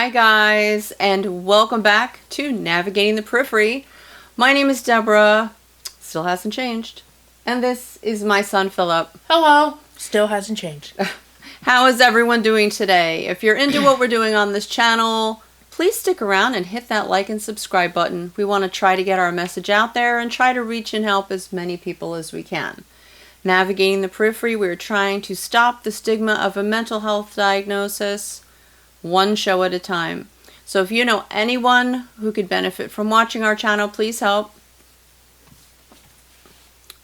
Hi guys, and welcome back to Navigating the Periphery. My name is Deborah, still hasn't changed, and this is my son Philip. Hello, still hasn't changed. How is everyone doing today? If you're into what we're doing on this channel, please stick around and hit that like and subscribe button. We want to try to get our message out there and try to reach and help as many people as we can. Navigating the Periphery, we're trying to stop the stigma of a mental health diagnosis one show at a time. So if you know anyone who could benefit from watching our channel, please help.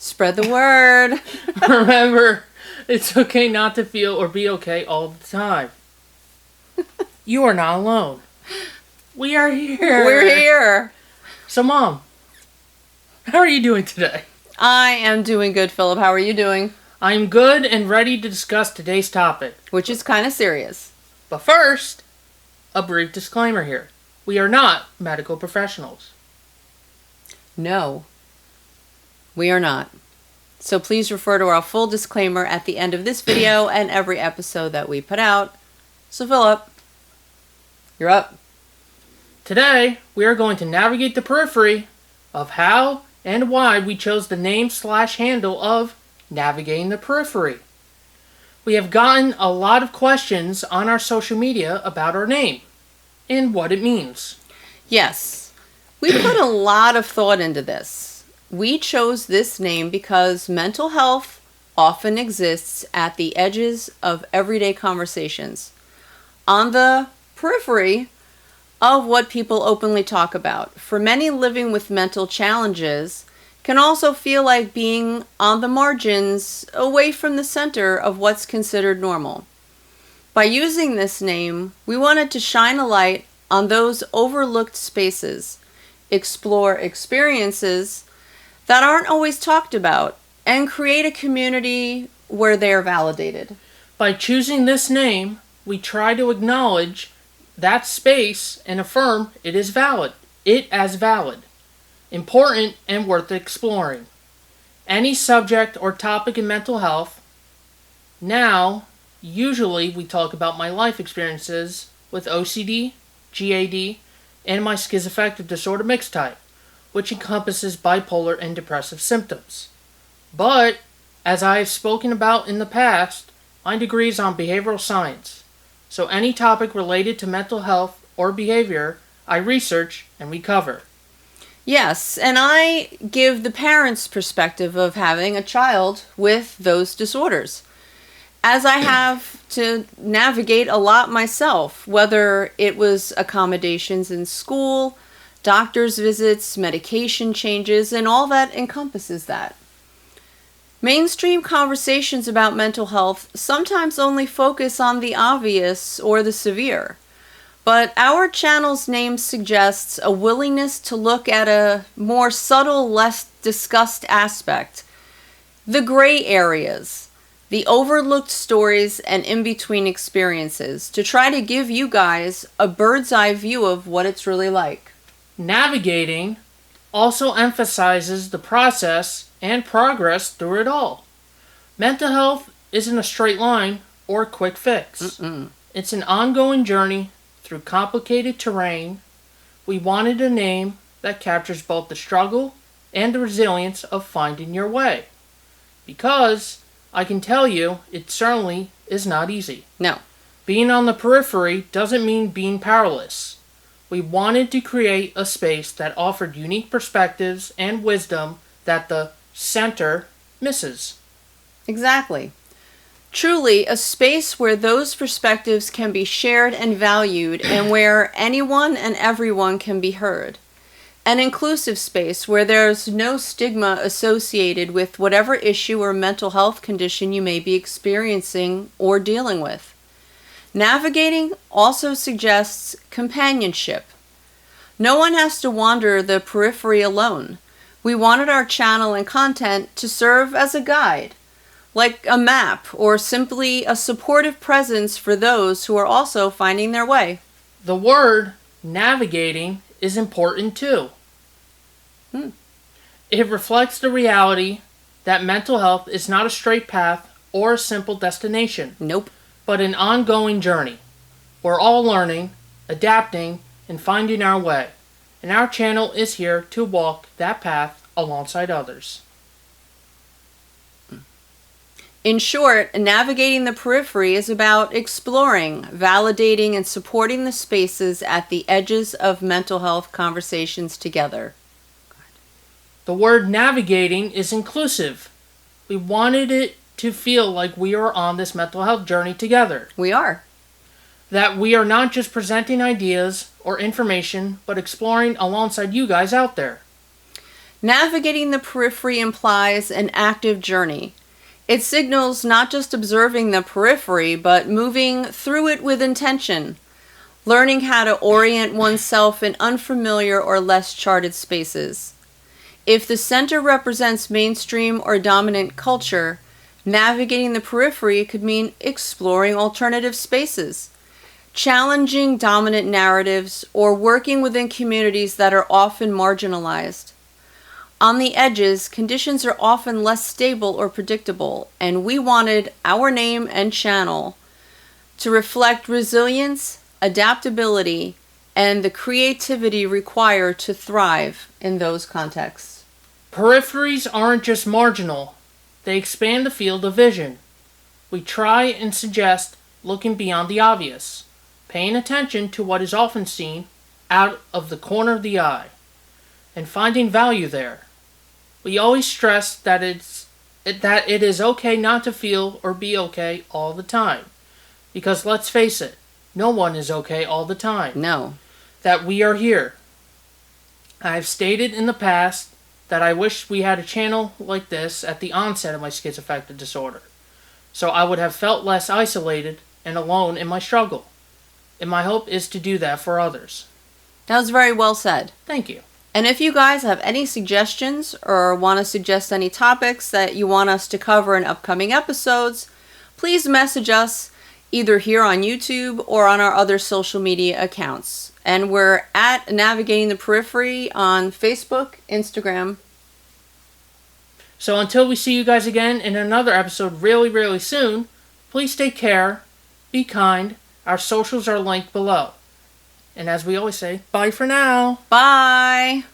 Spread the word. Remember, it's okay not to feel or be okay all the time. You are not alone. We are here. We're here. So, Mom, how are you doing today? I am doing good, Philip. How are you doing? I'm good and ready to discuss today's topic. Which is kind of serious. But first, a brief disclaimer here. We are not medical professionals. No, we are not. So please refer to our full disclaimer at the end of this video and every episode that we put out. So Philip, you're up. Today, we are going to navigate the periphery of how and why we chose the name/handle of Navigating the Periphery. We have gotten a lot of questions on our social media about our name and what it means. Yes, we put a lot of thought into this. We chose this name because mental health often exists at the edges of everyday conversations, on the periphery of what people openly talk about. For many, living with mental challenges can also feel like being on the margins, away from the center of what's considered normal. By using this name, we wanted to shine a light on those overlooked spaces, explore experiences that aren't always talked about, and create a community where they are validated. By choosing this name, we try to acknowledge that space and affirm it as valid, important and worth exploring. Any subject or topic in mental health. Now, usually we talk about my life experiences with OCD, GAD, and my schizoaffective disorder mixed type, which encompasses bipolar and depressive symptoms. But, as I have spoken about in the past, my degree is on behavioral science, so any topic related to mental health or behavior, I research and we cover. Yes, and I give the parent's perspective of having a child with those disorders, as I have to navigate a lot myself, whether it was accommodations in school, doctor's visits, medication changes, and all that encompasses that. Mainstream conversations about mental health sometimes only focus on the obvious or the severe. But our channel's name suggests a willingness to look at a more subtle, less discussed aspect. The gray areas, the overlooked stories and in-between experiences, to try to give you guys a bird's eye view of what it's really like. Navigating also emphasizes the process and progress through it all. Mental health isn't a straight line or a quick fix. It's an ongoing journey through complicated terrain. We wanted a name that captures both the struggle and the resilience of finding your way. Because, I can tell you, it certainly is not easy. No. Being on the periphery doesn't mean being powerless. We wanted to create a space that offered unique perspectives and wisdom that the center misses. Exactly. Truly, a space where those perspectives can be shared and valued, and where anyone and everyone can be heard. An inclusive space where there's no stigma associated with whatever issue or mental health condition you may be experiencing or dealing with. Navigating also suggests companionship. No one has to wander the periphery alone. We wanted our channel and content to serve as a guide, like a map, or simply a supportive presence for those who are also finding their way. The word navigating is important too. It reflects the reality that mental health is not a straight path or a simple destination. Nope. But an ongoing journey. We're all learning, adapting, and finding our way. And our channel is here to walk that path alongside others. In short, navigating the periphery is about exploring, validating, and supporting the spaces at the edges of mental health conversations together. The word navigating is inclusive. We wanted it to feel like we are on this mental health journey together. We are. That we are not just presenting ideas or information, but exploring alongside you guys out there. Navigating the periphery implies an active journey. It signals not just observing the periphery, but moving through it with intention, learning how to orient oneself in unfamiliar or less charted spaces. If the center represents mainstream or dominant culture, navigating the periphery could mean exploring alternative spaces, challenging dominant narratives, or working within communities that are often marginalized. On the edges, conditions are often less stable or predictable, and we wanted our name and channel to reflect resilience, adaptability, and the creativity required to thrive in those contexts. Peripheries aren't just marginal, they expand the field of vision. We try and suggest looking beyond the obvious, paying attention to what is often seen out of the corner of the eye, and finding value there. We always stress that it is okay not to feel or be okay all the time. Because let's face it, no one is okay all the time. No. That we are here. I have stated in the past that I wish we had a channel like this at the onset of my schizoaffective disorder, so I would have felt less isolated and alone in my struggle. And my hope is to do that for others. That was very well said. Thank you. And if you guys have any suggestions or want to suggest any topics that you want us to cover in upcoming episodes, please message us either here on YouTube or on our other social media accounts. And we're at Navigating the Periphery on Facebook, Instagram. So until we see you guys again in another episode really, really soon, please take care, be kind. Our socials are linked below. And as we always say, bye for now. Bye.